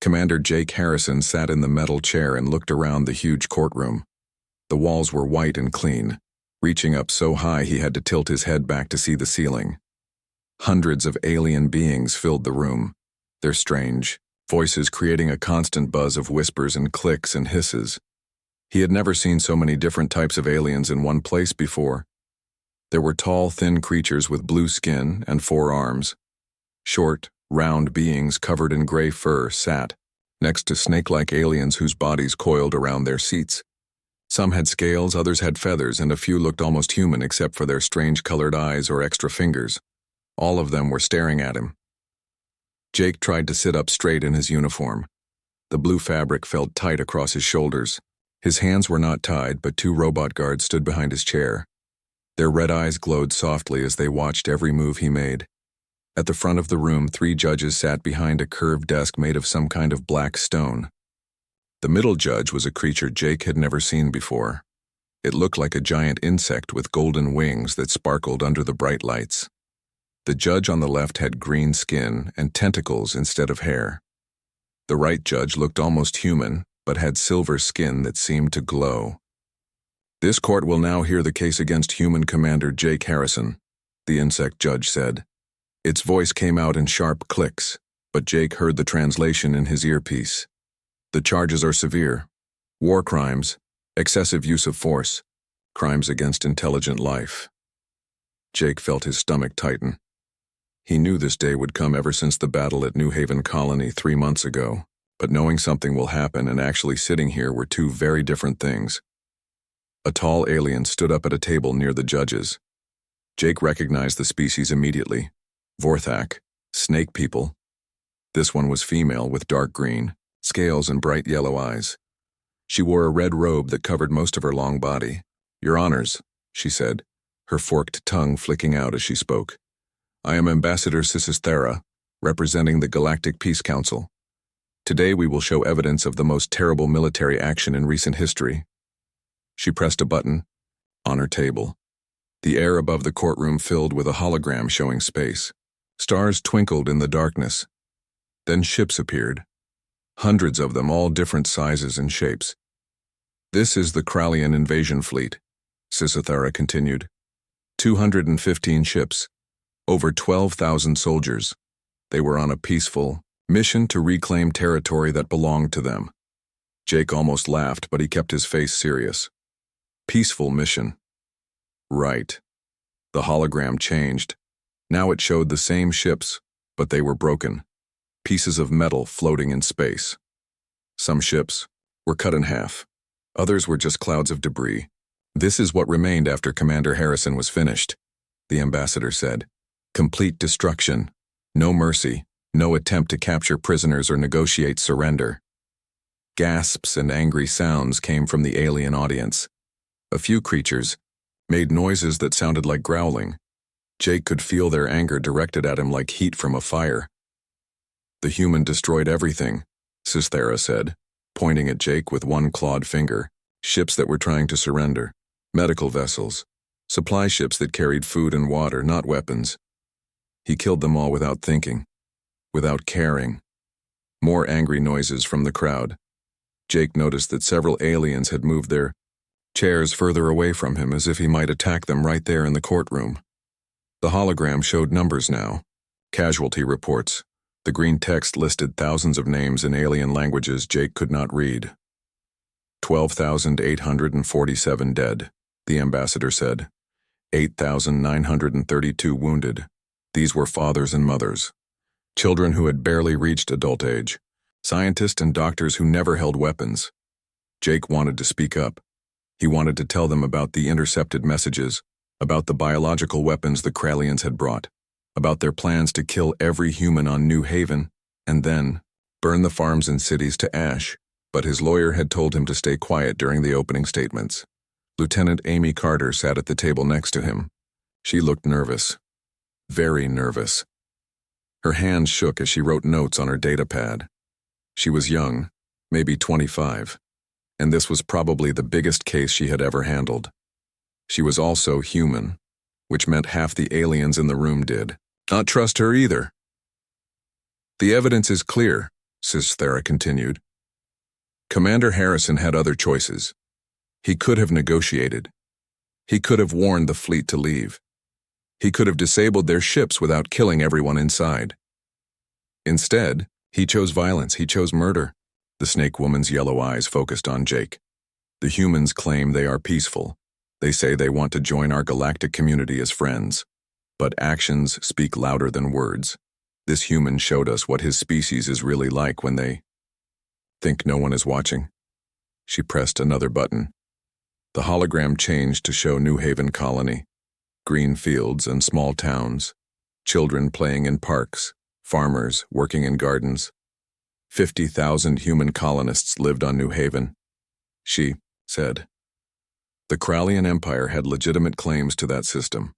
Commander Jake Harrison sat in the metal chair and looked around the huge courtroom. The walls were white and clean, reaching up so high he had to tilt his head back to see the ceiling. Hundreds of alien beings filled the room, their strange voices creating a constant buzz of whispers and clicks and hisses. He had never seen so many different types of aliens in one place before. There were tall, thin creatures with blue skin and 4 arms. Short, round beings covered in gray fur sat next to snake-like aliens whose bodies coiled around their seats. Some had scales, others had feathers, and a few looked almost human except for their strange-colored eyes or extra fingers. All of them were staring at him. Jake tried to sit up straight in his uniform. The blue fabric felt tight across his shoulders. His hands were not tied, but 2 robot guards stood behind his chair. Their red eyes glowed softly as they watched every move he made. At the front of the room, 3 judges sat behind a curved desk made of some kind of black stone. The middle judge was a creature Jake had never seen before. It looked like a giant insect with golden wings that sparkled under the bright lights. The judge on the left had green skin and tentacles instead of hair. The right judge looked almost human, but had silver skin that seemed to glow. "This court will now hear the case against human Commander Jake Harrison," the insect judge said. Its voice came out in sharp clicks, but Jake heard the translation in his earpiece. "The charges are severe. War crimes, excessive use of force, crimes against intelligent life." Jake felt his stomach tighten. He knew this day would come ever since the battle at New Haven Colony 3 months ago, but knowing something will happen and actually sitting here were 2 very different things. A tall alien stood up at a table near the judges. Jake recognized the species immediately. Vorthak, snake people. This one was female with dark green, scales and bright yellow eyes. She wore a red robe that covered most of her long body. "Your honors," she said, her forked tongue flicking out as she spoke. "I am Ambassador Scifistories, representing the Galactic Peace Council. Today we will show evidence of the most terrible military action in recent history." She pressed a button on her table. The air above the courtroom filled with a hologram showing space. Stars twinkled in the darkness. Then ships appeared. Hundreds of them, all different sizes and shapes. "This is the Krallian invasion fleet," Scifistories continued. 215 ships. Over 12,000 soldiers. They were on a peaceful mission to reclaim territory that belonged to them. Jake almost laughed, but he kept his face serious. Peaceful mission. Right. The hologram changed. Now it showed the same ships, but they were broken. Pieces of metal floating in space. Some ships were cut in half. Others were just clouds of debris. "This is what remained after Commander Harrison was finished," the ambassador said. "Complete destruction. No mercy. No attempt to capture prisoners or negotiate surrender." Gasps and angry sounds came from the alien audience. A few creatures made noises that sounded like growling. Jake could feel their anger directed at him like heat from a fire. "The human destroyed everything," Scifistories said, pointing at Jake with one clawed finger. "Ships that were trying to surrender. Medical vessels. Supply ships that carried food and water, not weapons. He killed them all without thinking. Without caring." More angry noises from the crowd. Jake noticed that several aliens had moved their chairs further away from him as if he might attack them right there in the courtroom. The hologram showed numbers now. Casualty reports. The green text listed thousands of names in alien languages Jake could not read. 12,847 dead, the ambassador said. 8,932 wounded. These were fathers and mothers. Children who had barely reached adult age. Scientists and doctors who never held weapons. Jake wanted to speak up. He wanted to tell them about the intercepted messages, about the biological weapons the Krallians had brought, about their plans to kill every human on New Haven, and then burn the farms and cities to ash. But his lawyer had told him to stay quiet during the opening statements. Lieutenant Amy Carter sat at the table next to him. She looked nervous. Very nervous. Her hands shook as she wrote notes on her data pad. She was young, maybe 25, and this was probably the biggest case she had ever handled. She was also human, which meant half the aliens in the room did not trust her either. "The evidence is clear," Thera continued. Commander Harrison had other choices. He could have negotiated. He could have warned the fleet to leave. He could have disabled their ships without killing everyone inside. Instead, he chose violence, he chose murder. The snake woman's yellow eyes focused on Jake. The humans claim they are peaceful. They say they want to join our galactic community as friends. But actions speak louder than words. This human showed us what his species is really like when they think no one is watching. She pressed another button. The hologram changed to show New Haven Colony. Green fields and small towns. Children playing in parks. Farmers working in gardens. 50,000 human colonists lived on New Haven. She said. The Krallian Empire had legitimate claims to that system.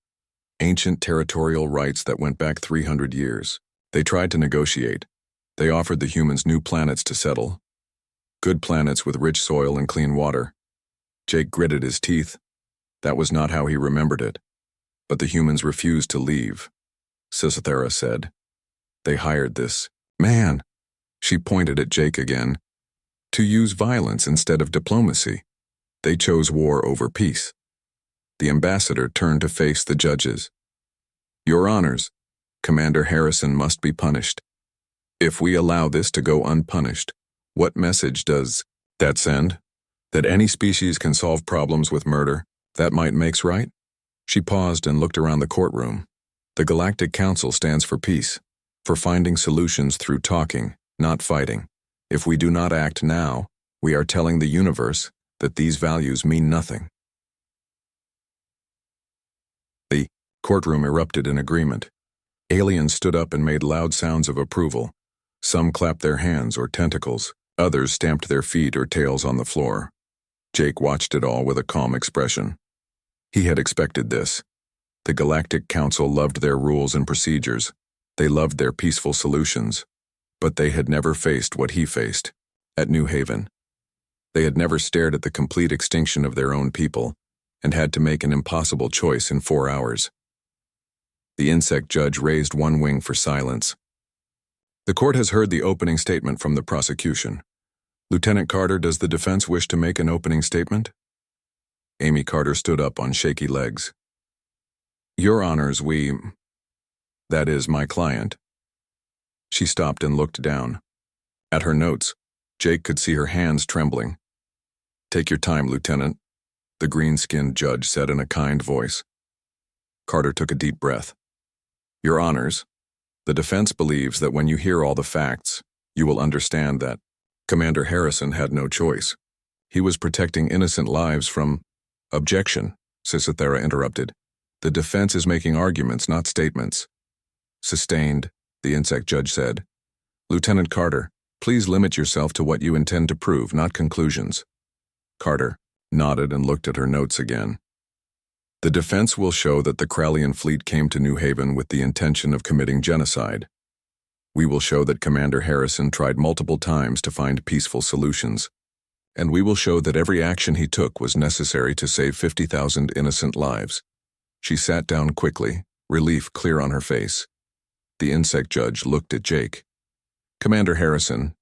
Ancient territorial rights that went back 300 years. They tried to negotiate. They offered the humans new planets to settle. Good planets with rich soil and clean water. Jake gritted his teeth. That was not how he remembered it. But the humans refused to leave. Thera said. They hired this man. She pointed at Jake again. To use violence instead of diplomacy. They chose war over peace. The ambassador turned to face the judges. Your Honors, Commander Harrison must be punished. If we allow this to go unpunished, what message does that send? That any species can solve problems with murder? That might makes right? She paused and looked around the courtroom. The Galactic Council stands for peace, for finding solutions through talking, not fighting. If we do not act now, we are telling the universe that these values mean nothing. The courtroom erupted in agreement. Aliens stood up and made loud sounds of approval. Some clapped their hands or tentacles. Others stamped their feet or tails on the floor. Jake watched it all with a calm expression. He had expected this. The Galactic Council loved their rules and procedures. They loved their peaceful solutions. But they had never faced what he faced at New Haven. They had never stared at the complete extinction of their own people and had to make an impossible choice in 4 hours. The insect judge raised one wing for silence. The court has heard the opening statement from the prosecution. Lieutenant Carter, does the defense wish to make an opening statement? Amy Carter stood up on shaky legs. Your Honors, that is, my client. She stopped and looked down. At her notes, Jake could see her hands trembling. Take your time, Lieutenant, the green-skinned judge said in a kind voice. Carter took a deep breath. Your Honors, the defense believes that when you hear all the facts, you will understand that Commander Harrison had no choice. He was protecting innocent lives from objection, Thera interrupted. The defense is making arguments, not statements. Sustained, the insect judge said. Lieutenant Carter, please limit yourself to what you intend to prove, not conclusions. Carter nodded and looked at her notes again. The defense will show that the Krallian fleet came to New Haven with the intention of committing genocide. We will show that Commander Harrison tried multiple times to find peaceful solutions. And we will show that every action he took was necessary to save 50,000 innocent lives. She sat down quickly, relief clear on her face. The insect judge looked at Jake. Commander Harrison,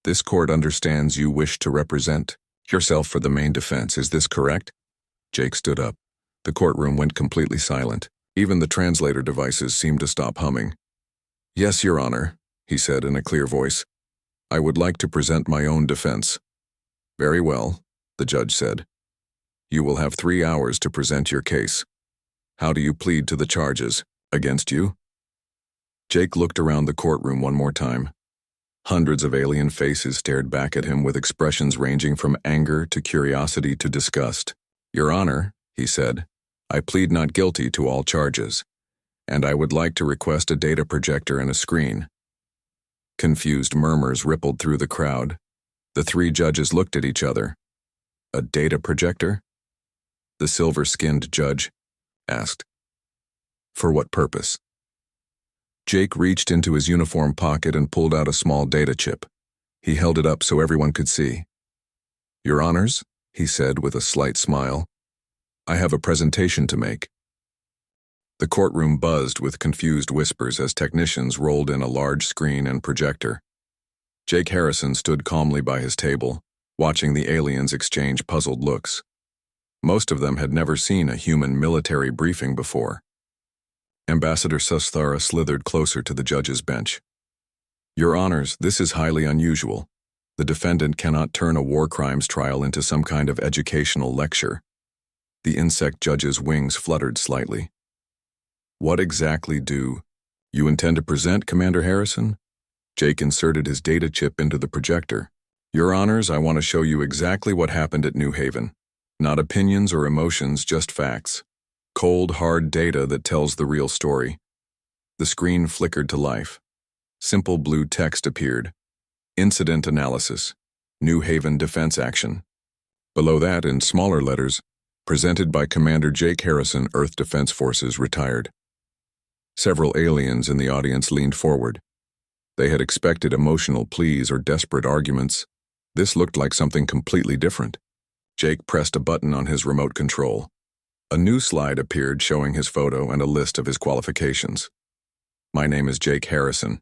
this court understands you wish to represent yourself for the main defense. Is this correct? Jake stood up. The courtroom went completely silent. Even the translator devices seemed to stop humming. Yes, Your Honor, he said in a clear voice. I would like to present my own defense. Very well, the judge said. You will have 3 hours to present your case. How do you plead to the charges against you? Jake looked around the courtroom one more time. Hundreds of alien faces stared back at him with expressions ranging from anger to curiosity to disgust. Your Honor, he said, I plead not guilty to all charges, and I would like to request a data projector and a screen. Confused murmurs rippled through the crowd. The 3 judges looked at each other. A data projector? The silver-skinned judge asked. For what purpose? Jake reached into his uniform pocket and pulled out a small data chip. He held it up so everyone could see. Your Honors, he said with a slight smile, I have a presentation to make. The courtroom buzzed with confused whispers as technicians rolled in a large screen and projector. Jake Harrison stood calmly by his table, watching the aliens exchange puzzled looks. Most of them had never seen a human military briefing before. Ambassador Susthara slithered closer to the judge's bench. "Your Honors, this is highly unusual. The defendant cannot turn a war crimes trial into some kind of educational lecture." The insect judge's wings fluttered slightly. "What exactly do you intend to present, Commander Harrison?" Jake inserted his data chip into the projector. "Your Honors, I want to show you exactly what happened at New Haven. Not opinions or emotions, just facts. Cold, hard data that tells the real story." The screen flickered to life. Simple blue text appeared. "Incident analysis. New Haven defense action." Below that, in smaller letters, "Presented by Commander Jake Harrison, Earth Defense Forces, retired." Several aliens in the audience leaned forward. They had expected emotional pleas or desperate arguments. This looked like something completely different. Jake pressed a button on his remote control. A new slide appeared showing his photo and a list of his qualifications. "My name is Jake Harrison,"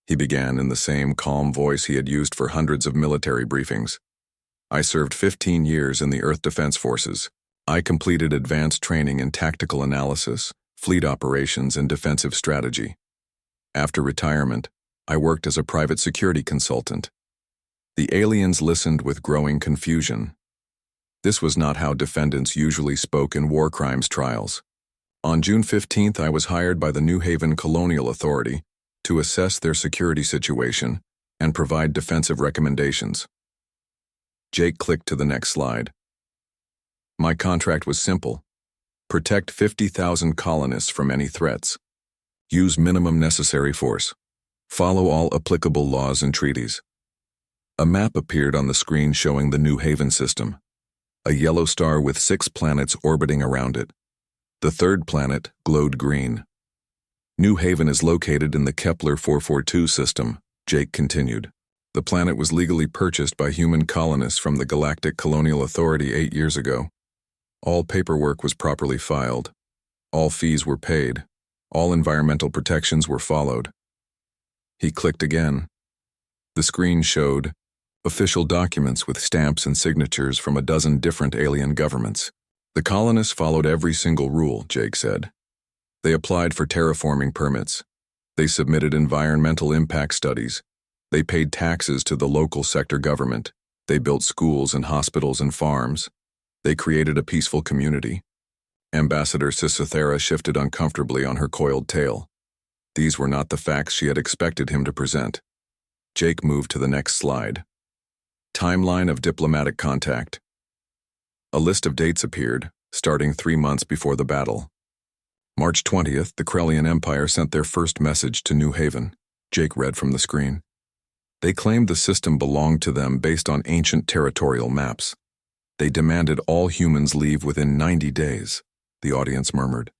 he began in the same calm voice he had used for hundreds of military briefings. "I served 15 years in the Earth Defense Forces. I completed advanced training in tactical analysis, fleet operations, and defensive strategy. After retirement, I worked as a private security consultant." The aliens listened with growing confusion. This was not how defendants usually spoke in war crimes trials. "On June 15th, I was hired by the New Haven Colonial Authority to assess their security situation and provide defensive recommendations." Jake clicked to the next slide. "My contract was simple. Protect 50,000 colonists from any threats. Use minimum necessary force. Follow all applicable laws and treaties." A map appeared on the screen showing the New Haven system. A yellow star with 6 planets orbiting around it. The third planet glowed green. "New Haven is located in the Kepler 442 system," Jake continued. "The planet was legally purchased by human colonists from the Galactic Colonial Authority 8 years ago. All paperwork was properly filed. All fees were paid. All environmental protections were followed." He clicked again. The screen showed official documents with stamps and signatures from a dozen different alien governments. "The colonists followed every single rule," Jake said. "They applied for terraforming permits. They submitted environmental impact studies. They paid taxes to the local sector government. They built schools and hospitals and farms. They created a peaceful community." Ambassador Susthara shifted uncomfortably on her coiled tail. These were not the facts she had expected him to present. Jake moved to the next slide. Timeline of diplomatic contact. A list of dates appeared, starting 3 months before the battle. March 20th, the Krellian Empire sent their first message to New Haven. Jake read from the screen. They claimed the system belonged to them based on ancient territorial maps. They demanded all humans leave within 90 days, the audience murmured.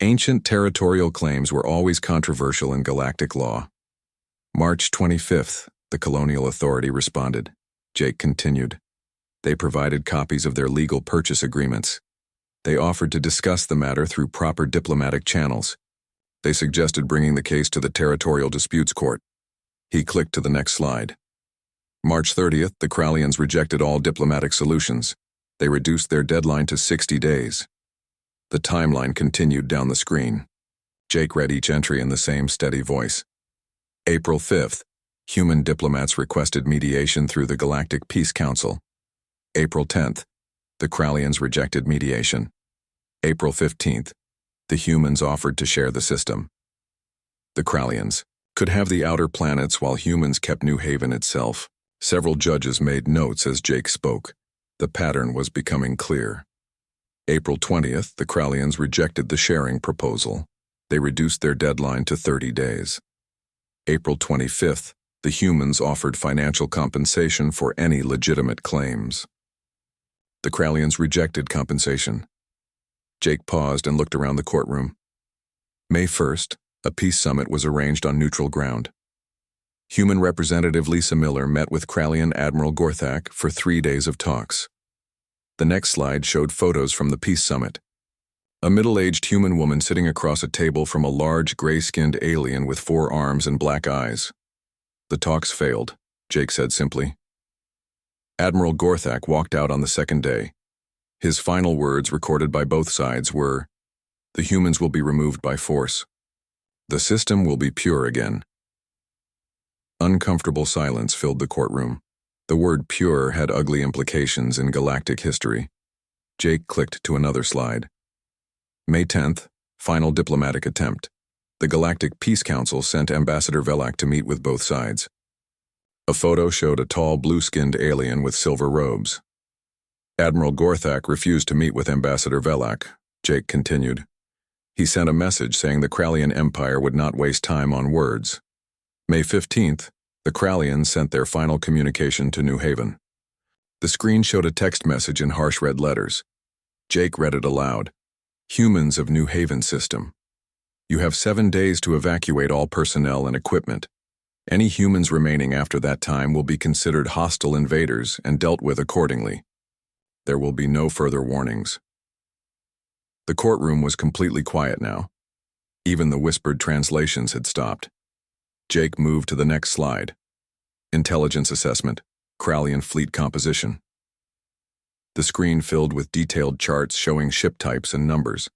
Ancient territorial claims were always controversial in galactic law. March 25th, the Colonial Authority responded. Jake continued. They provided copies of their legal purchase agreements. They offered to discuss the matter through proper diplomatic channels. They suggested bringing the case to the Territorial Disputes Court. He clicked to the next slide. March 30th, the Krallians rejected all diplomatic solutions. They reduced their deadline to 60 days. The timeline continued down the screen. Jake read each entry in the same steady voice. April 5th, human diplomats requested mediation through the Galactic Peace Council. April 10th, the Krallians rejected mediation. April 15th, the humans offered to share the system. The Krallians could have the outer planets while humans kept New Haven itself. Several judges made notes as Jake spoke. The pattern was becoming clear. April 20th, the Krallians rejected the sharing proposal. They reduced their deadline to 30 days. April 25th, the humans offered financial compensation for any legitimate claims. The Krallians rejected compensation. Jake paused and looked around the courtroom. May 1st, a peace summit was arranged on neutral ground. Human Representative Lisa Miller met with Krallian Admiral Gorthak for 3 days of talks. The next slide showed photos from the peace summit. A middle-aged human woman sitting across a table from a large, gray-skinned alien with 4 arms and black eyes. The talks failed. Jake said simply. Admiral Gorthak walked out on the second day. His final words, recorded by both sides, were, "The humans will be removed by force. The system will be pure again." Uncomfortable silence filled the courtroom. The word pure had ugly implications in galactic history. Jake clicked to another slide. May 10th, final diplomatic attempt. The Galactic Peace Council sent Ambassador Velak to meet with both sides. A photo showed a tall, blue-skinned alien with silver robes. Admiral Gorthak refused to meet with Ambassador Velak, Jake continued. He sent a message saying the Krallian Empire would not waste time on words. May 15th, the Krallians sent their final communication to New Haven. The screen showed a text message in harsh red letters. Jake read it aloud. Humans of New Haven System. You have 7 days to evacuate all personnel and equipment. Any humans remaining after that time will be considered hostile invaders and dealt with accordingly. There will be no further warnings. The courtroom was completely quiet now. Even the whispered translations had stopped. Jake moved to the next slide. Intelligence assessment, Krallian fleet composition. The screen filled with detailed charts showing ship types and numbers.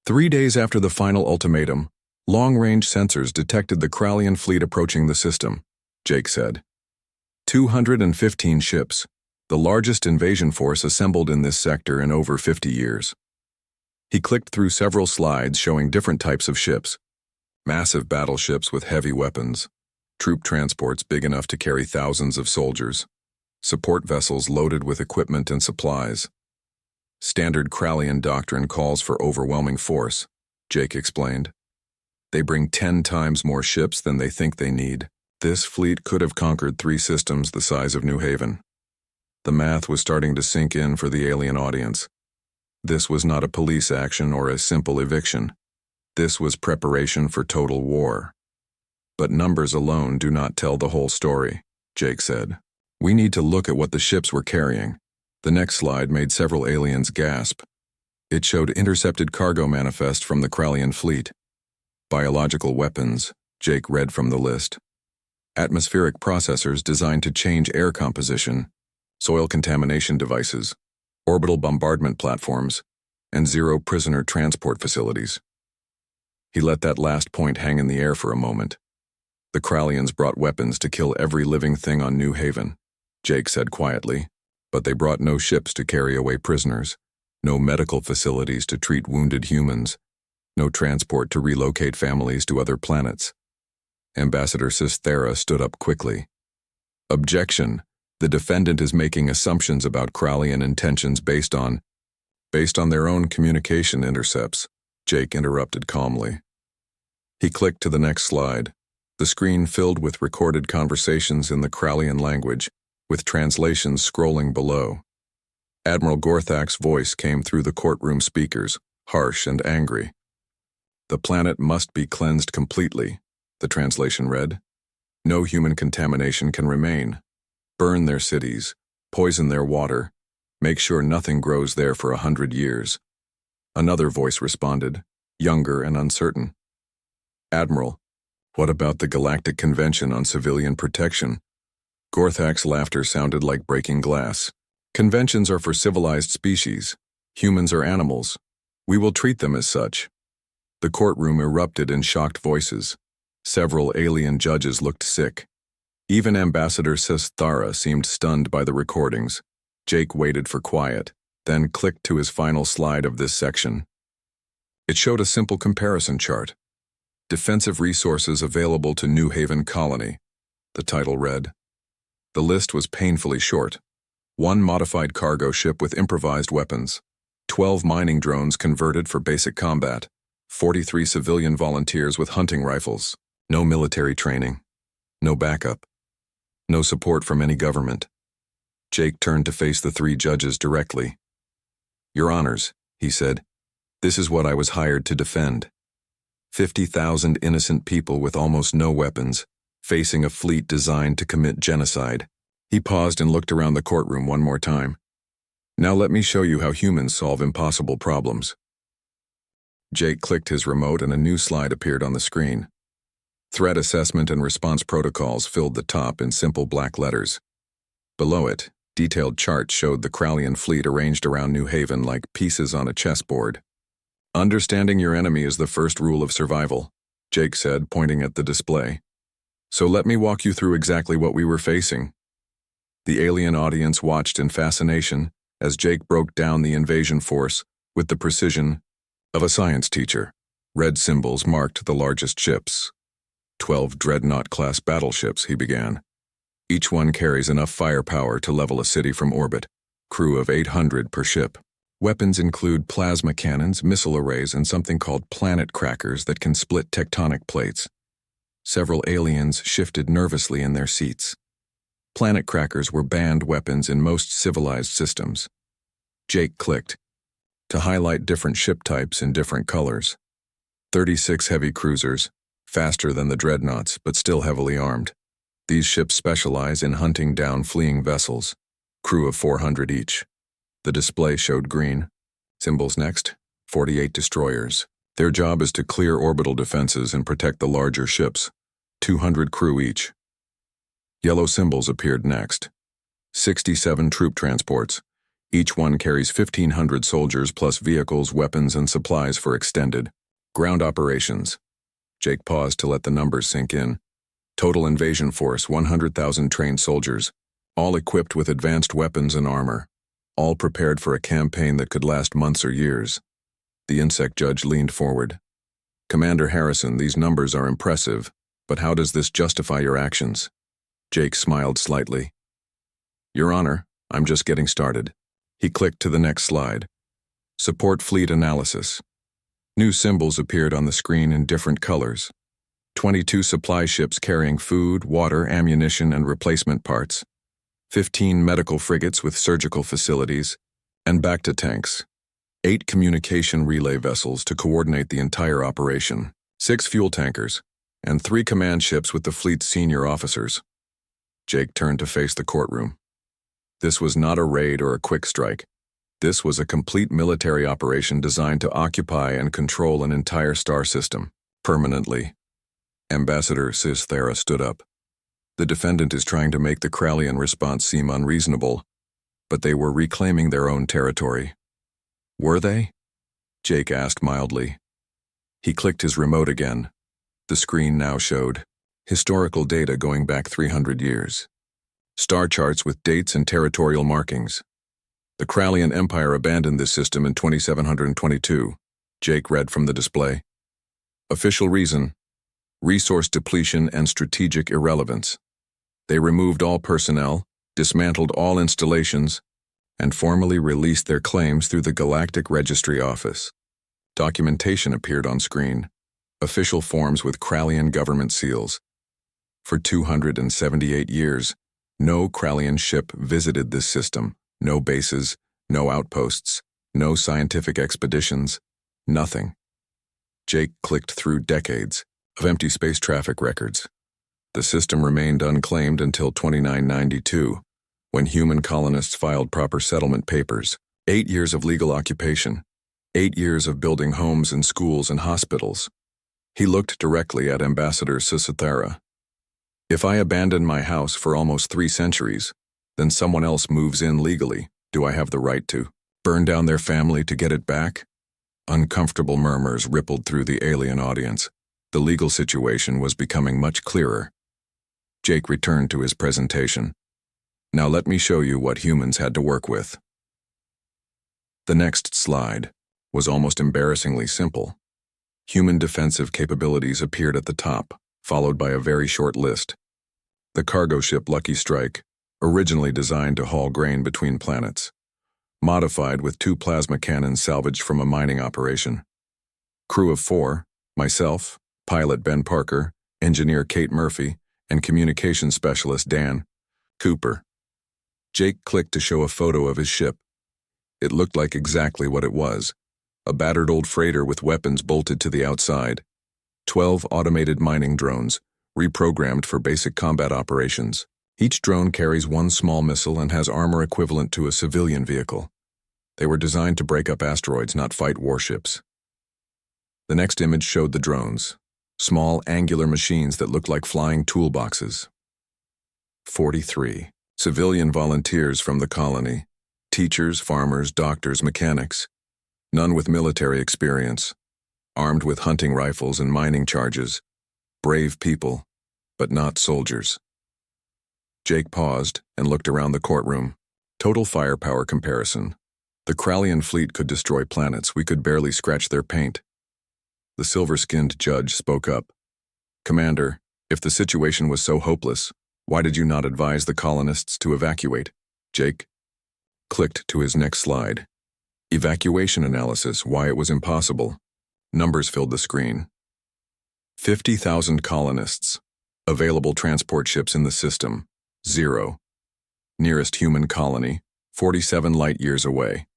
3 days after the final ultimatum, long-range sensors detected the Krallian fleet approaching the system, Jake said. 215 ships, the largest invasion force assembled in this sector in over 50 years. He clicked through several slides showing different types of ships. Massive battleships with heavy weapons, troop transports big enough to carry thousands of soldiers, support vessels loaded with equipment and supplies. Standard Krallian doctrine calls for overwhelming force, Jake explained. They bring 10 times more ships than they think they need. This fleet could have conquered 3 systems the size of New Haven. The math was starting to sink in for the alien audience. This was not a police action or a simple eviction. This was preparation for total war. But numbers alone do not tell the whole story, Jake said. We need to look at what the ships were carrying. The next slide made several aliens gasp. It showed intercepted cargo manifest from the Krallian fleet. Biological weapons, Jake read from the list. Atmospheric processors designed to change air composition, soil contamination devices, orbital bombardment platforms, and zero prisoner transport facilities. He let that last point hang in the air for a moment. The Krallians brought weapons to kill every living thing on New Haven, Jake said quietly, but they brought no ships to carry away prisoners, no medical facilities to treat wounded humans, no transport to relocate families to other planets. Ambassador Sistera stood up quickly. Objection. The defendant is making assumptions about Krallian intentions based on their own communication intercepts, Jake interrupted calmly. He clicked to the next slide. The screen filled with recorded conversations in the Krallian language, with translations scrolling below. Admiral Gorthak's voice came through the courtroom speakers, harsh and angry. The planet must be cleansed completely, the translation read. No human contamination can remain. Burn their cities, poison their water, make sure nothing grows there for 100 years. Another voice responded, younger and uncertain. Admiral, what about the Galactic Convention on Civilian Protection? Gorthak's laughter sounded like breaking glass. Conventions are for civilized species. Humans are animals. We will treat them as such. The courtroom erupted in shocked voices. Several alien judges looked sick. Even Ambassador Sistara seemed stunned by the recordings. Jake waited for quiet, then clicked to his final slide of this section. It showed a simple comparison chart. Defensive resources available to New Haven Colony, the title read. The list was painfully short. 1 modified cargo ship with improvised weapons, 12 mining drones converted for basic combat, 43 civilian volunteers with hunting rifles, no military training, no backup, no support from any government. Jake turned to face the 3 judges directly. Your Honors, he said, this is what I was hired to defend. 50,000 innocent people with almost no weapons, facing a fleet designed to commit genocide. He paused and looked around the courtroom one more time. Now let me show you how humans solve impossible problems. Jake clicked his remote and a new slide appeared on the screen. Threat assessment and response protocols filled the top in simple black letters. Below it, detailed charts showed the Krallian fleet arranged around New Haven like pieces on a chessboard. Understanding your enemy is the first rule of survival, Jake said, pointing at the display. So let me walk you through exactly what we were facing. The alien audience watched in fascination as Jake broke down the invasion force with the precision of a science teacher. Red symbols marked the largest ships. 12 Dreadnought-class battleships, he began. Each one carries enough firepower to level a city from orbit. Crew of 800 per ship. Weapons include plasma cannons, missile arrays, and something called planet crackers that can split tectonic plates. Several aliens shifted nervously in their seats. Planet crackers were banned weapons in most civilized systems. Jake clicked to highlight different ship types in different colors. 36 heavy cruisers, faster than the dreadnoughts, but still heavily armed. These ships specialize in hunting down fleeing vessels. Crew of 400 each. The display showed green. Symbols next, 48 destroyers. Their job is to clear orbital defenses and protect the larger ships. 200 crew each. Yellow symbols appeared next. 67 troop transports. Each one carries 1,500 soldiers plus vehicles, weapons, and supplies for extended ground operations. Jake paused to let the numbers sink in. Total invasion force, 100,000 trained soldiers, all equipped with advanced weapons and armor, all prepared for a campaign that could last months or years. The insect judge leaned forward. Commander Harrison, these numbers are impressive, but how does this justify your actions? Jake smiled slightly. Your Honor, I'm just getting started. He clicked to the next slide. Support fleet analysis. New symbols appeared on the screen in different colors. 22 supply ships carrying food, water, ammunition, and replacement parts. 15 medical frigates with surgical facilities, and back-to tanks. 8 communication relay vessels to coordinate the entire operation. 6 fuel tankers, and 3 command ships with the fleet's senior officers. Jake turned to face the courtroom. This was not a raid or a quick strike. This was a complete military operation designed to occupy and control an entire star system, permanently. Ambassador Sis-Thera stood up. The defendant is trying to make the Krallian response seem unreasonable, but they were reclaiming their own territory. Were they? Jake asked mildly. He clicked his remote again. The screen now showed historical data going back 300 years. Star charts with dates and territorial markings. The Krallian Empire abandoned this system in 2722. Jake read from the display. Official reason: resource depletion and strategic irrelevance. They removed all personnel, dismantled all installations, and formally released their claims through the Galactic Registry Office. Documentation appeared on screen. Official forms with Krallian government seals. For 278 years, no Krallian ship visited this system. No bases, no outposts, no scientific expeditions, nothing. Jake clicked through decades of empty space traffic records. The system remained unclaimed until 2992, when human colonists filed proper settlement papers. 8 years of legal occupation. 8 years of building homes and schools and hospitals. He looked directly at Ambassador Sis-Thera. If I abandon my house for almost 3 centuries, then someone else moves in legally, do I have the right to burn down their family to get it back? Uncomfortable murmurs rippled through the alien audience. The legal situation was becoming much clearer. Jake returned to his presentation. Now let me show you what humans had to work with. The next slide was almost embarrassingly simple. Human defensive capabilities appeared at the top, followed by a very short list. The cargo ship Lucky Strike, originally designed to haul grain between planets. Modified with 2 plasma cannons salvaged from a mining operation. Crew of 4, myself, pilot Ben Parker, engineer Kate Murphy, and communications specialist Dan Cooper. Jake clicked to show a photo of his ship. It looked like exactly what it was. A battered old freighter with weapons bolted to the outside. 12 automated mining drones, reprogrammed for basic combat operations. Each drone carries 1 small missile and has armor equivalent to a civilian vehicle. They were designed to break up asteroids, not fight warships. The next image showed the drones. small angular machines that looked like flying toolboxes. 43. Civilian volunteers from the colony. Teachers, farmers, doctors, mechanics. None with military experience. Armed with hunting rifles and mining charges. Brave people, but not soldiers. Jake paused and looked around the courtroom. Total firepower comparison. The Krallian fleet could destroy planets. We could barely scratch their paint. The silver-skinned judge spoke up. Commander, if the situation was so hopeless, why did you not advise the colonists to evacuate? Jake clicked to his next slide. Evacuation analysis, why it was impossible. Numbers filled the screen. 50,000 colonists. Available transport ships in the system, 0. Nearest human colony, 47 light-years away.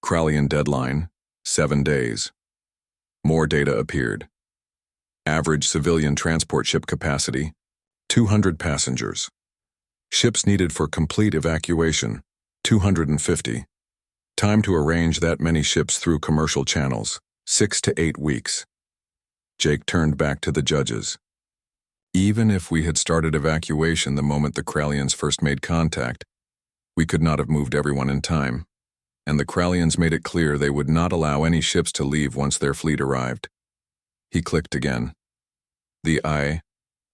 Krallian deadline, 7 days. More data appeared. Average civilian transport ship capacity, 200 passengers. Ships needed for complete evacuation, 250. Time to arrange that many ships through commercial channels, 6 to 8 weeks. Jake turned back to the judges. Even if we had started evacuation the moment the Krallians first made contact, we could not have moved everyone in time, and the Krallians made it clear they would not allow any ships to leave once their fleet arrived. He clicked again. The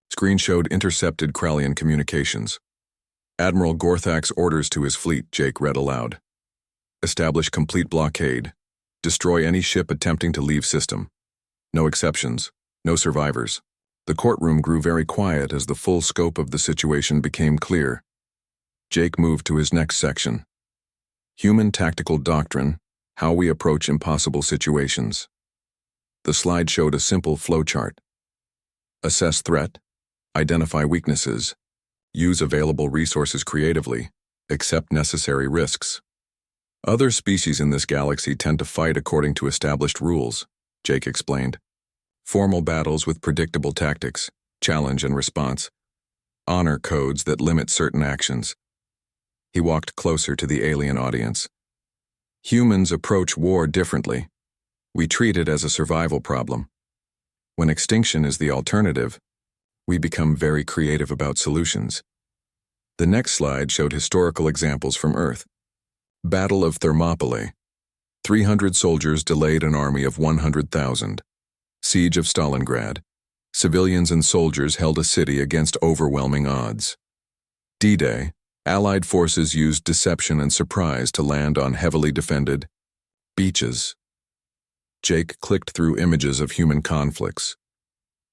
screen showed intercepted Krallian communications. Admiral Gorthak's orders to his fleet, Jake read aloud. Establish complete blockade. Destroy any ship attempting to leave system. No exceptions, no survivors. The courtroom grew very quiet as the full scope of the situation became clear. Jake moved to his next section. Human Tactical Doctrine, How We Approach Impossible Situations. The slide showed a simple flowchart. Assess threat, identify weaknesses, use available resources creatively, accept necessary risks. Other species in this galaxy tend to fight according to established rules, Jake explained. Formal battles with predictable tactics, challenge and response. Honor codes that limit certain actions. He walked closer to the alien audience. Humans approach war differently. We treat it as a survival problem. When extinction is the alternative, we become very creative about solutions. The next slide showed historical examples from Earth. Battle of Thermopylae. 300 soldiers delayed an army of 100,000. Siege of Stalingrad. Civilians and soldiers held a city against overwhelming odds. D-Day. Allied forces used deception and surprise to land on heavily defended beaches. Jake clicked through images of human conflicts.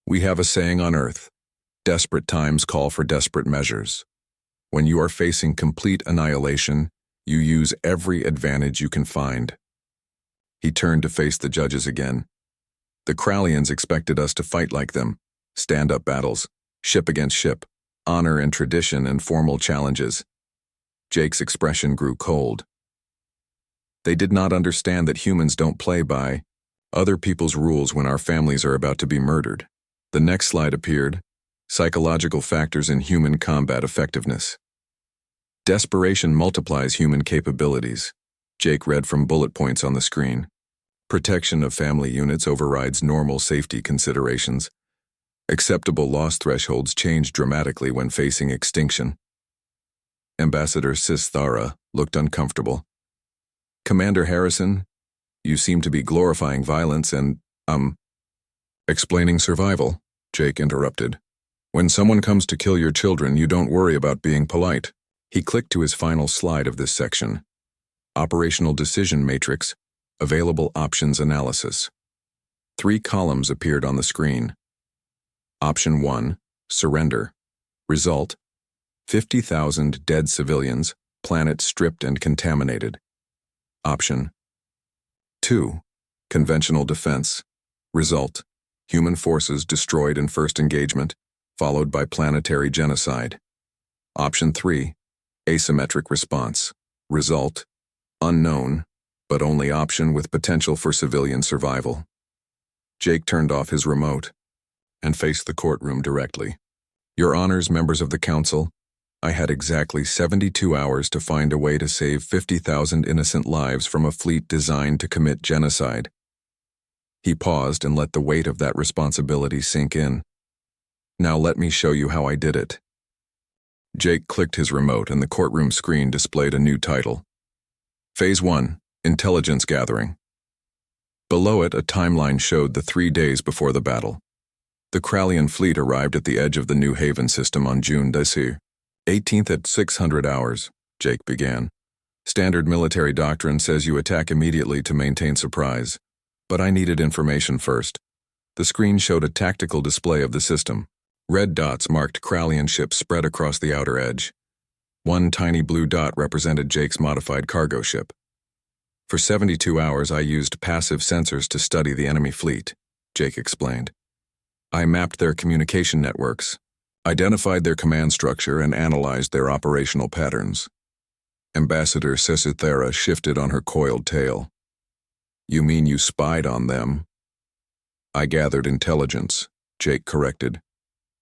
We have a saying on Earth, desperate times call for desperate measures. When you are facing complete annihilation, you use every advantage you can find. He turned to face the judges again. The Krallians expected us to fight like them, stand-up battles, ship against ship, honor and tradition and formal challenges. Jake's expression grew cold. They did not understand that humans don't play by other people's rules when our families are about to be murdered. The next slide appeared, psychological factors in human combat effectiveness. Desperation multiplies human capabilities. Jake read from bullet points on the screen. Protection of family units overrides normal safety considerations. Acceptable loss thresholds change dramatically when facing extinction. Ambassador Sistara looked uncomfortable. Commander Harrison, you seem to be glorifying violence and, explaining survival, Jake interrupted. When someone comes to kill your children, you don't worry about being polite. He clicked to his final slide of this section. Operational Decision Matrix, Available Options Analysis. 3 columns appeared on the screen. Option 1, Surrender. Result, 50,000 dead civilians, planet stripped and contaminated. Option 2, Conventional Defense. Result, human forces destroyed in first engagement, followed by planetary genocide. Option 3, Asymmetric Response. Result, unknown, but only option with potential for civilian survival. Jake turned off his remote and faced the courtroom directly. Your Honors, members of the Council, I had exactly 72 hours to find a way to save 50,000 innocent lives from a fleet designed to commit genocide. He paused and let the weight of that responsibility sink in. Now let me show you how I did it. Jake clicked his remote and the courtroom screen displayed a new title. Phase 1, Intelligence Gathering. Below it, a timeline showed the 3 days before the battle. The Krallian fleet arrived at the edge of the New Haven system on June 18th at 600 hours, Jake began. Standard military doctrine says you attack immediately to maintain surprise. But I needed information first. The screen showed a tactical display of the system. Red dots marked Krallian ships spread across the outer edge. One tiny blue dot represented Jake's modified cargo ship. For 72 hours I used passive sensors to study the enemy fleet, Jake explained. I mapped their communication networks, identified their command structure, and analyzed their operational patterns. Ambassador Sesithera shifted on her coiled tail. You mean you spied on them? I gathered intelligence, Jake corrected.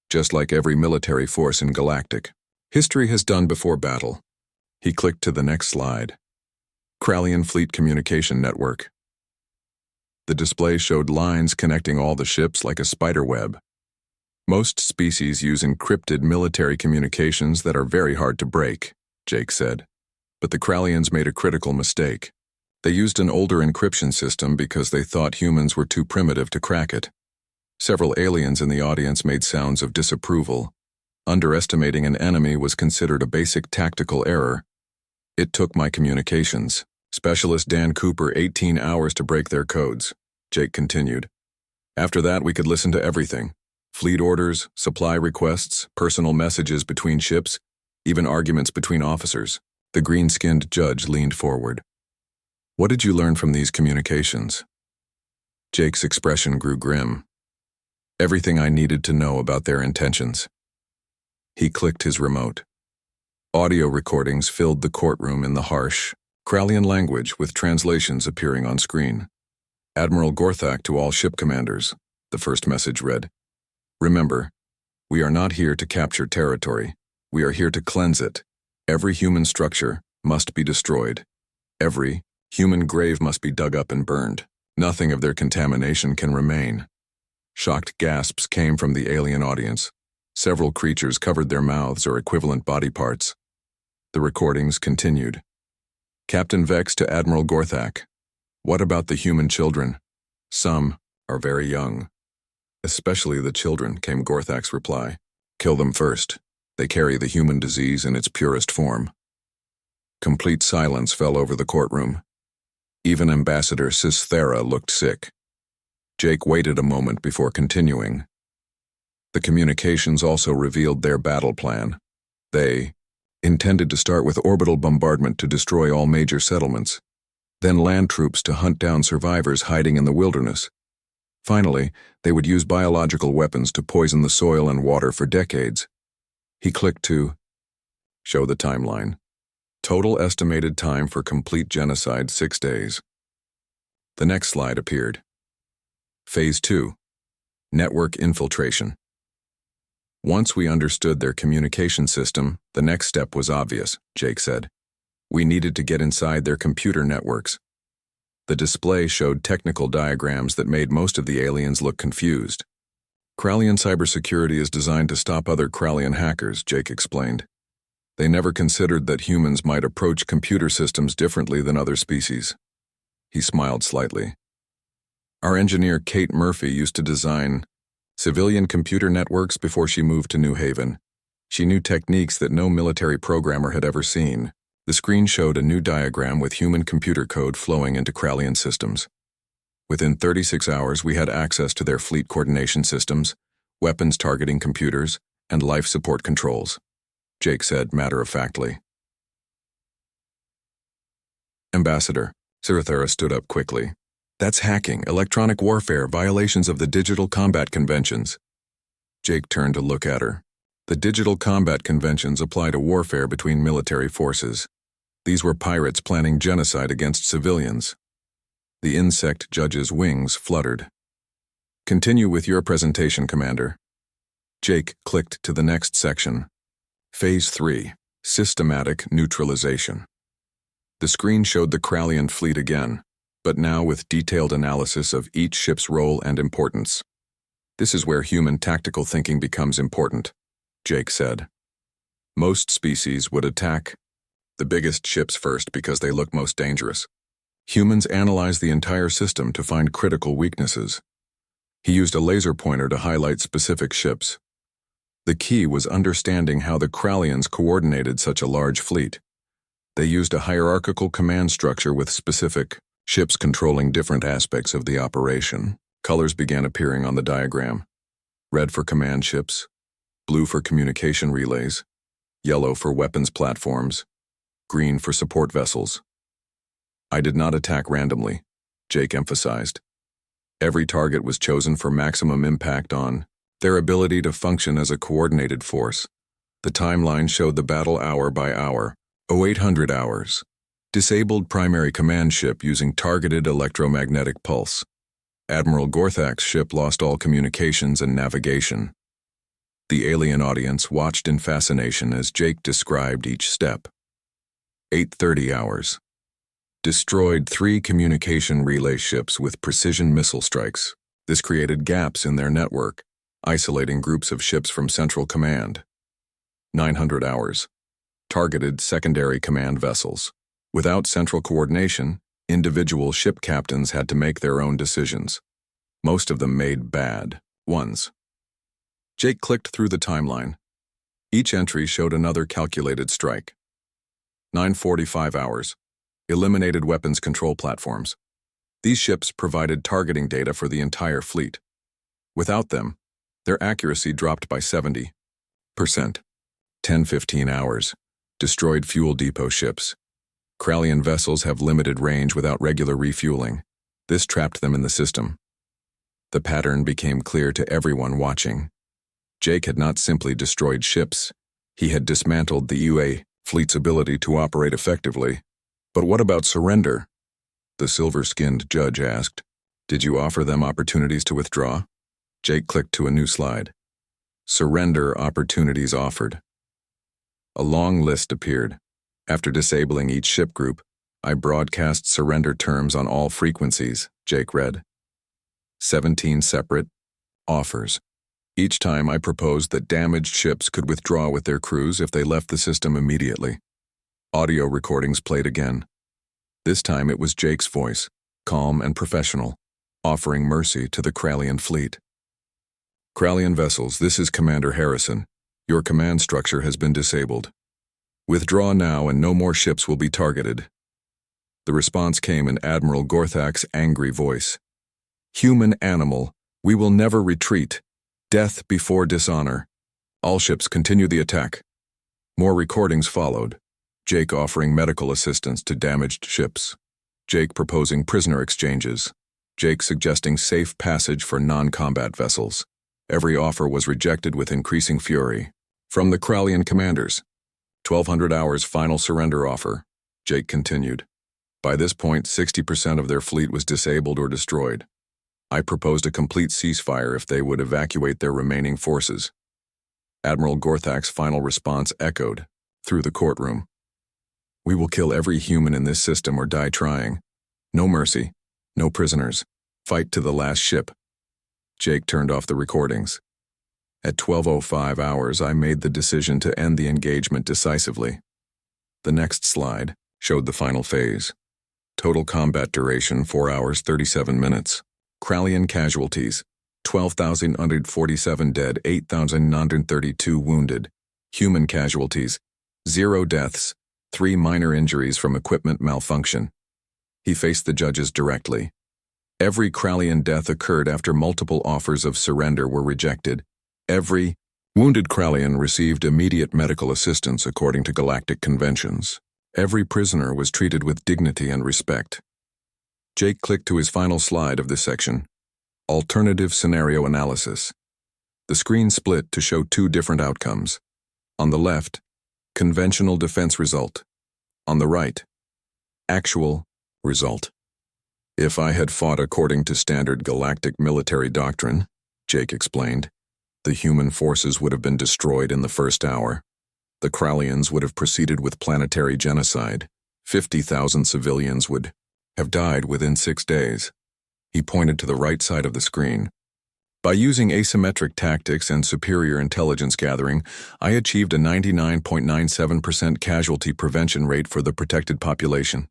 Just like every military force in Galactic. History has done before battle. He clicked to the next slide. Krallian Fleet Communication Network. The display showed lines connecting all the ships like a spider web. Most species use encrypted military communications that are very hard to break, Jake said. But the Krallians made a critical mistake. They used an older encryption system because they thought humans were too primitive to crack it. Several aliens in the audience made sounds of disapproval. Underestimating an enemy was considered a basic tactical error. It took my communications, Specialist Dan Cooper, 18 hours to break their codes, Jake continued. After that, we could listen to everything. Fleet orders, supply requests, personal messages between ships, even arguments between officers. The green-skinned judge leaned forward. What did you learn from these communications? Jake's expression grew grim. Everything I needed to know about their intentions. He clicked his remote. Audio recordings filled the courtroom in the harsh, Krallian language with translations appearing on screen. Admiral Gorthak to all ship commanders, the first message read. Remember, we are not here to capture territory. We are here to cleanse it. Every human structure must be destroyed. Every human grave must be dug up and burned. Nothing of their contamination can remain. Shocked gasps came from the alien audience. Several creatures covered their mouths or equivalent body parts. The recordings continued. Captain Vex to Admiral Gorthak. What about the human children? Some are very young. Especially the children, came Gorthak's reply. Kill them first. They carry the human disease in its purest form. Complete silence fell over the courtroom. Even Ambassador Sesithera looked sick. Jake waited a moment before continuing. The communications also revealed their battle plan. They intended to start with orbital bombardment to destroy all major settlements, then land troops to hunt down survivors hiding in the wilderness. Finally, they would use biological weapons to poison the soil and water for decades. He clicked to show the timeline. Total estimated time for complete genocide, 6 days. The next slide appeared. Phase 2. Network infiltration. Once we understood their communication system, the next step was obvious, Jake said. We needed to get inside their computer networks. The display showed technical diagrams that made most of the aliens look confused. Krallian cybersecurity is designed to stop other Krallian hackers, Jake explained. They never considered that humans might approach computer systems differently than other species. He smiled slightly. Our engineer Kate Murphy used to design civilian computer networks before she moved to New Haven. She knew techniques that no military programmer had ever seen. The screen showed a new diagram with human computer code flowing into Krallian systems. Within 36 hours, we had access to their fleet coordination systems, weapons targeting computers, and life support controls, Jake said matter-of-factly. Ambassador, Sesithera stood up quickly. That's hacking, electronic warfare, violations of the digital combat conventions. Jake turned to look at her. The digital combat conventions apply to warfare between military forces. These were pirates planning genocide against civilians. The insect judge's wings fluttered. Continue with your presentation, Commander. Jake clicked to the next section. Phase 3. Systematic neutralization. The screen showed the Krallian fleet again. but now with detailed analysis of each ship's role and importance. This is where human tactical thinking becomes important, Jake said. Most species would attack the biggest ships first because they look most dangerous. Humans analyze the entire system to find critical weaknesses. He used a laser pointer to highlight specific ships. The key was understanding how the Krallians coordinated such a large fleet. They used a hierarchical command structure with specific ships controlling different aspects of the operation. Colors began appearing on the diagram. Red for command ships, blue for communication relays, yellow for weapons platforms, green for support vessels. I did not attack randomly, Jake emphasized. Every target was chosen for maximum impact on their ability to function as a coordinated force. The timeline showed the battle hour by hour, 0800 hours. Disabled primary command ship using targeted electromagnetic pulse. Admiral Gorthak's ship lost all communications and navigation. The alien audience watched in fascination as Jake described each step. 8:30 hours. Destroyed 3 communication relay ships with precision missile strikes. This created gaps in their network, isolating groups of ships from central command. 900 hours. Targeted secondary command vessels. Without central coordination, individual ship captains had to make their own decisions. Most of them made bad ones. Jake clicked through the timeline. Each entry showed another calculated strike. 9:45 hours. Eliminated weapons control platforms. These ships provided targeting data for the entire fleet. Without them, their accuracy dropped by 70%. 10:15 hours. Destroyed fuel depot ships. Krallian vessels have limited range without regular refueling. This trapped them in the system. The pattern became clear to everyone watching. Jake had not simply destroyed ships. He had dismantled the UA fleet's ability to operate effectively. But what about surrender? The silver-skinned judge asked. Did you offer them opportunities to withdraw? Jake clicked to a new slide. Surrender opportunities offered. A long list appeared. After disabling each ship group, I broadcast surrender terms on all frequencies, Jake read. 17 separate offers. Each time I proposed that damaged ships could withdraw with their crews if they left the system immediately. Audio recordings played again. This time it was Jake's voice, calm and professional, offering mercy to the Krallian fleet. Krallian vessels, this is Commander Harrison. Your command structure has been disabled. Withdraw now and no more ships will be targeted. The response came in Admiral Gorthak's angry voice. Human animal, we will never retreat. Death before dishonor. All ships continue the attack. More recordings followed. Jake offering medical assistance to damaged ships. Jake proposing prisoner exchanges. Jake suggesting safe passage for non-combat vessels. Every offer was rejected with increasing fury. From the Krallian commanders. 1200 hours final surrender offer, Jake continued. By this point, 60% of their fleet was disabled or destroyed. I proposed a complete ceasefire if they would evacuate their remaining forces. Admiral Gorthak's final response echoed through the courtroom. We will kill every human in this system or die trying. No mercy, no prisoners. Fight to the last ship. Jake turned off the recordings. At 12:05 hours, I made the decision to end the engagement decisively. The next slide showed the final phase. Total combat duration 4 hours 37 minutes. Krallian casualties 12,147 dead, 8,932 wounded. Human casualties 0 deaths, 3 minor injuries from equipment malfunction. He faced the judges directly. Every Krallian death occurred after multiple offers of surrender were rejected. Every wounded Krallian received immediate medical assistance according to galactic conventions. Every prisoner was treated with dignity and respect. Jake clicked to his final slide of this section. Alternative scenario analysis. The screen split to show 2 different outcomes. On the left, conventional defense result. On the right, actual result. If I had fought according to standard galactic military doctrine, Jake explained, the human forces would have been destroyed in the first hour. The Krallians would have proceeded with planetary genocide. 50,000 civilians would have died within 6 days. He pointed to the right side of the screen. By using asymmetric tactics and superior intelligence gathering, I achieved a 99.97% casualty prevention rate for the protected population.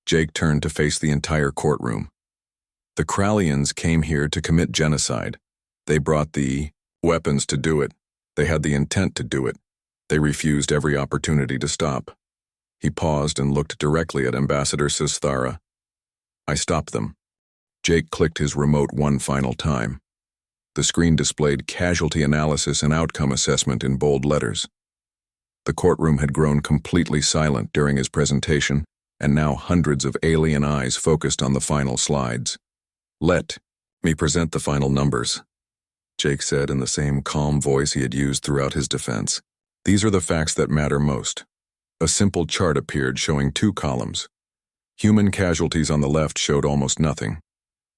Jake turned to face the entire courtroom. The Krallians came here to commit genocide. They brought the weapons to do it. They had the intent to do it. They refused every opportunity to stop. He paused and looked directly at Ambassador Sistara. I stopped them. Jake clicked his remote one final time. The screen displayed casualty analysis and outcome assessment in bold letters. The courtroom had grown completely silent during his presentation, and now hundreds of alien eyes focused on the final slides. "Let me present the final numbers," Jake said in the same calm voice he had used throughout his defense. "These are the facts that matter most." A simple chart appeared showing 2 columns. Human casualties on the left showed almost nothing.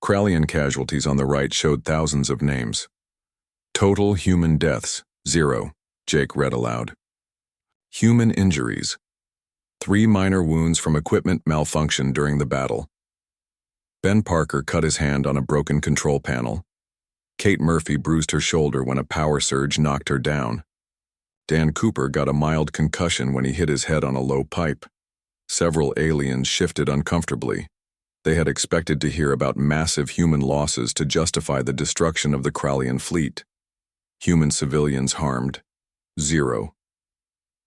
Krallian casualties on the right showed thousands of names. "Total human deaths, 0, Jake read aloud. "Human injuries, 3 minor wounds from equipment malfunction during the battle. Ben Parker cut his hand on a broken control panel. Kate Murphy bruised her shoulder when a power surge knocked her down. Dan Cooper got a mild concussion when he hit his head on a low pipe. Several aliens shifted uncomfortably. They had expected to hear about massive human losses to justify the destruction of the Krallian fleet. Human civilians harmed, 0.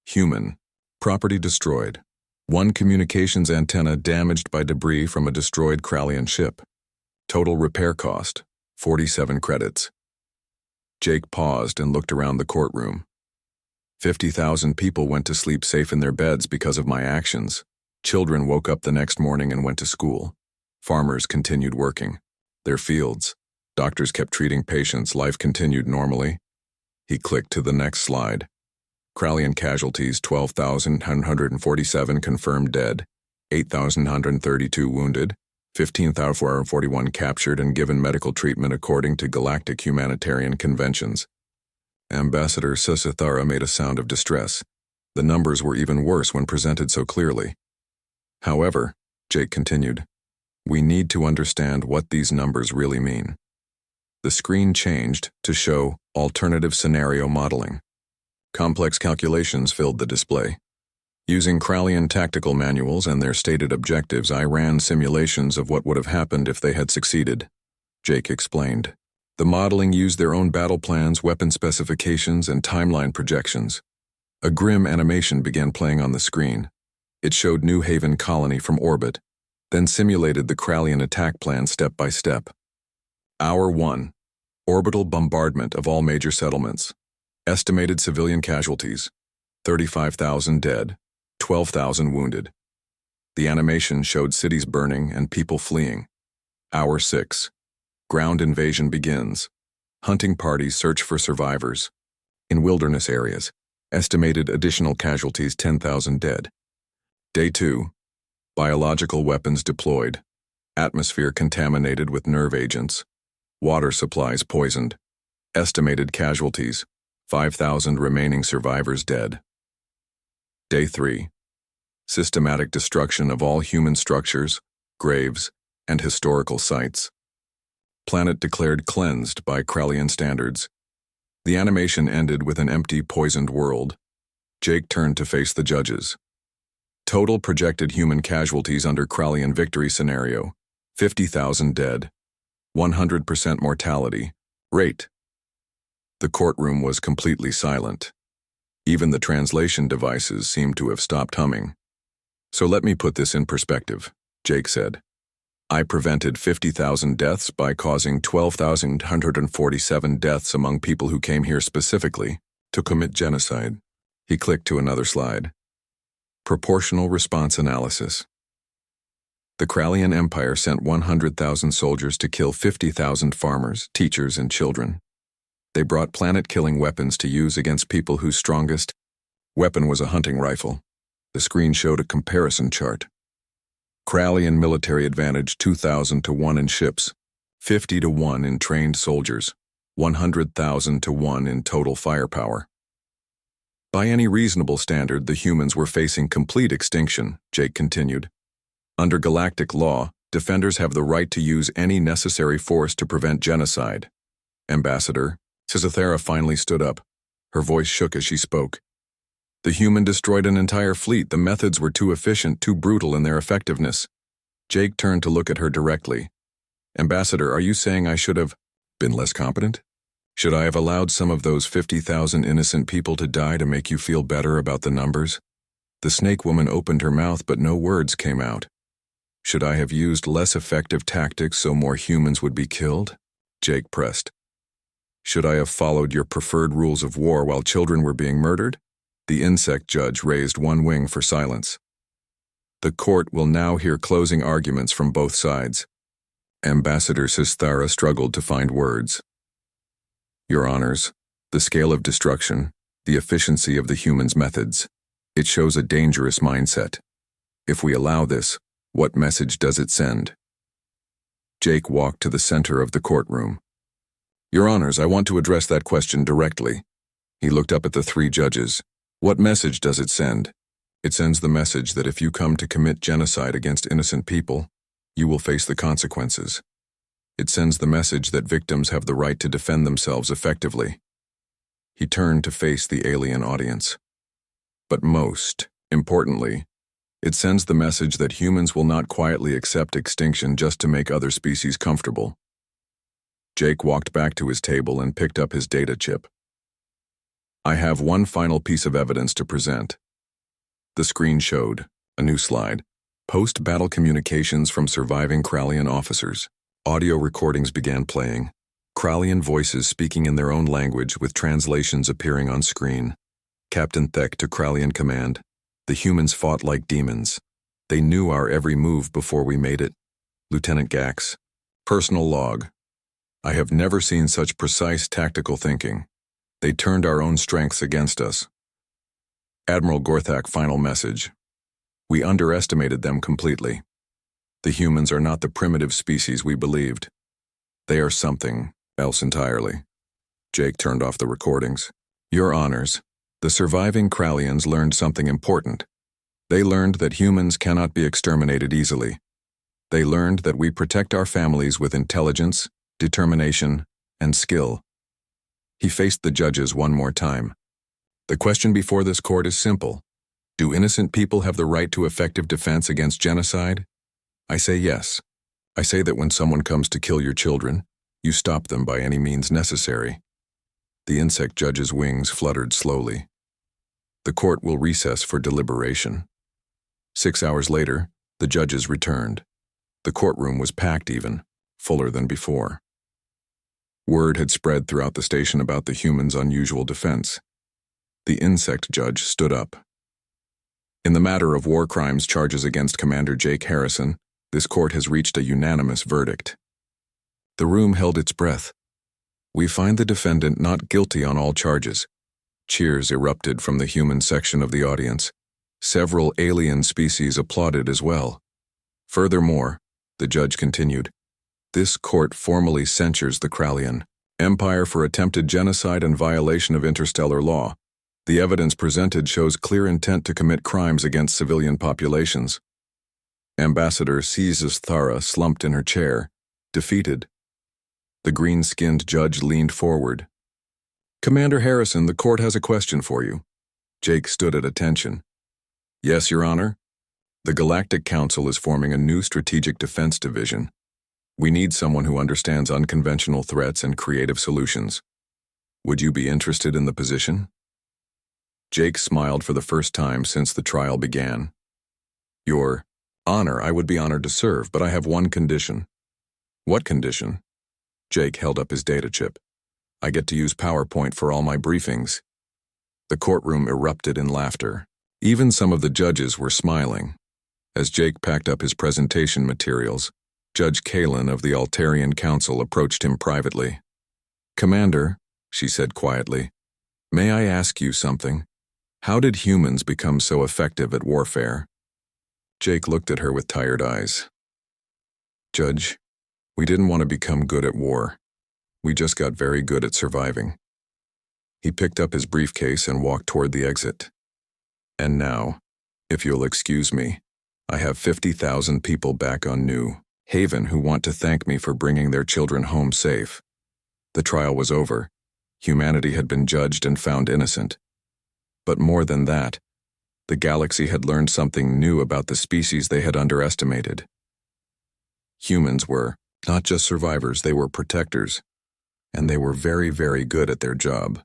Human. Property destroyed. 1 communications antenna damaged by debris from a destroyed Krallian ship. Total repair cost, 47 credits. Jake paused and looked around the courtroom. 50,000 people went to sleep safe in their beds because of my actions. Children woke up the next morning and went to school. Farmers continued working their fields. Doctors kept treating patients. Life continued normally. He clicked to the next slide. Krallian casualties, 12,147 confirmed dead, 8,132 wounded, 15,441 captured and given medical treatment according to galactic humanitarian conventions. Ambassador Susithara made a sound of distress. The numbers were even worse when presented so clearly. "However," Jake continued, "we need to understand what these numbers really mean." The screen changed to show alternative scenario modeling. Complex calculations filled the display. Using Krallian tactical manuals and their stated objectives, I ran simulations of what would have happened if they had succeeded, Jake explained. The modeling used their own battle plans, weapon specifications, and timeline projections. A grim animation began playing on the screen. It showed New Haven colony from orbit, then simulated the Krallian attack plan step by step. Hour 1. Orbital bombardment of all major settlements. Estimated civilian casualties, 35,000 dead, 12,000 wounded. The animation showed cities burning and people fleeing. Hour 6. Ground invasion begins. Hunting parties search for survivors. In wilderness areas, estimated additional casualties, 10,000 dead. Day 2. Biological weapons deployed. Atmosphere contaminated with nerve agents. Water supplies poisoned. Estimated casualties, 5,000 remaining survivors dead. Day 3. Systematic destruction of all human structures, graves, and historical sites. Planet declared cleansed by Krallian standards. The animation ended with an empty, poisoned world. Jake turned to face the judges. Total projected human casualties under Krallian victory scenario, 50,000 dead, 100% mortality rate. The courtroom was completely silent. Even the translation devices seemed to have stopped humming. "So let me put this in perspective," Jake said. "I prevented 50,000 deaths by causing 12,147 deaths among people who came here specifically to commit genocide." He clicked to another slide. Proportional response analysis. The Krallian Empire sent 100,000 soldiers to kill 50,000 farmers, teachers, and children. They brought planet-killing weapons to use against people whose strongest weapon was a hunting rifle. The screen showed a comparison chart. Krallian military advantage 2,000 to 1 in ships, 50 to 1 in trained soldiers, 100,000 to 1 in total firepower. By any reasonable standard, the humans were facing complete extinction, Jake continued. Under galactic law, defenders have the right to use any necessary force to prevent genocide. Ambassador, Sizathera finally stood up. Her voice shook as she spoke. The human destroyed an entire fleet. The methods were too efficient, too brutal in their effectiveness. Jake turned to look at her directly. Ambassador, are you saying I should have been less competent? Should I have allowed some of those 50,000 innocent people to die to make you feel better about the numbers? The snake woman opened her mouth, but no words came out. Should I have used less effective tactics so more humans would be killed? Jake pressed. Should I have followed your preferred rules of war while children were being murdered? The insect judge raised one wing for silence. The court will now hear closing arguments from both sides. Ambassador Sistara struggled to find words. Your Honors, the scale of destruction, the efficiency of the humans' methods, it shows a dangerous mindset. If we allow this, what message does it send? Jake walked to the center of the courtroom. Your Honors, I want to address that question directly. He looked up at the three judges. What message does it send? It sends the message that if you come to commit genocide against innocent people, you will face the consequences. It sends the message that victims have the right to defend themselves effectively. He turned to face the alien audience. But most importantly, it sends the message that humans will not quietly accept extinction just to make other species comfortable. Jake walked back to his table and picked up his data chip. I have one final piece of evidence to present. The screen showed a new slide. Post-battle communications from surviving Krallian officers. Audio recordings began playing. Krallian voices speaking in their own language with translations appearing on screen. Captain Thek to Krallian command. The humans fought like demons. They knew our every move before we made it. Lieutenant Gax. Personal log. I have never seen such precise tactical thinking. They turned our own strengths against us. Admiral Gorthak final message. We underestimated them completely. The humans are not the primitive species we believed. They are something else entirely. Jake turned off the recordings. Your Honors, the surviving Krallians learned something important. They learned that humans cannot be exterminated easily. They learned that we protect our families with intelligence, determination, and skill. He faced the judges one more time. The question before this court is simple. Do innocent people have the right to effective defense against genocide? I say yes. I say that when someone comes to kill your children, you stop them by any means necessary. The insect judge's wings fluttered slowly. The court will recess for deliberation. 6 hours later, the judges returned. The courtroom was packed even, fuller than before. Word had spread throughout the station about the humans' unusual defense. The insect judge stood up. In the matter of war crimes charges against Commander Jake Harrison, this court has reached a unanimous verdict. The room held its breath. We find the defendant not guilty on all charges. Cheers erupted from the human section of the audience. Several alien species applauded as well. Furthermore, the judge continued, this court formally censures the Krallian Empire for attempted genocide and violation of interstellar law. The evidence presented shows clear intent to commit crimes against civilian populations. Ambassador Thara slumped in her chair, defeated. The green-skinned judge leaned forward. Commander Harrison, the court has a question for you. Jake stood at attention. Yes, Your Honor. The Galactic Council is forming a new strategic defense division. We need someone who understands unconventional threats and creative solutions. Would you be interested in the position? Jake smiled for the first time since the trial began. Your Honor, I would be honored to serve, but I have one condition. What condition? Jake held up his data chip. I get to use PowerPoint for all my briefings. The courtroom erupted in laughter. Even some of the judges were smiling. As Jake packed up his presentation materials, Judge Kalin of the Altarian Council approached him privately. Commander, she said quietly, may I ask you something? How did humans become so effective at warfare? Jake looked at her with tired eyes. Judge, we didn't want to become good at war. We just got very good at surviving. He picked up his briefcase and walked toward the exit. And now, if you'll excuse me, I have 50,000 people back on New Haven who want to thank me for bringing their children home safe. The trial was over. Humanity had been judged and found innocent. But more than that, the galaxy had learned something new about the species they had underestimated. Humans were not just survivors, they were protectors, and they were very, very good at their job.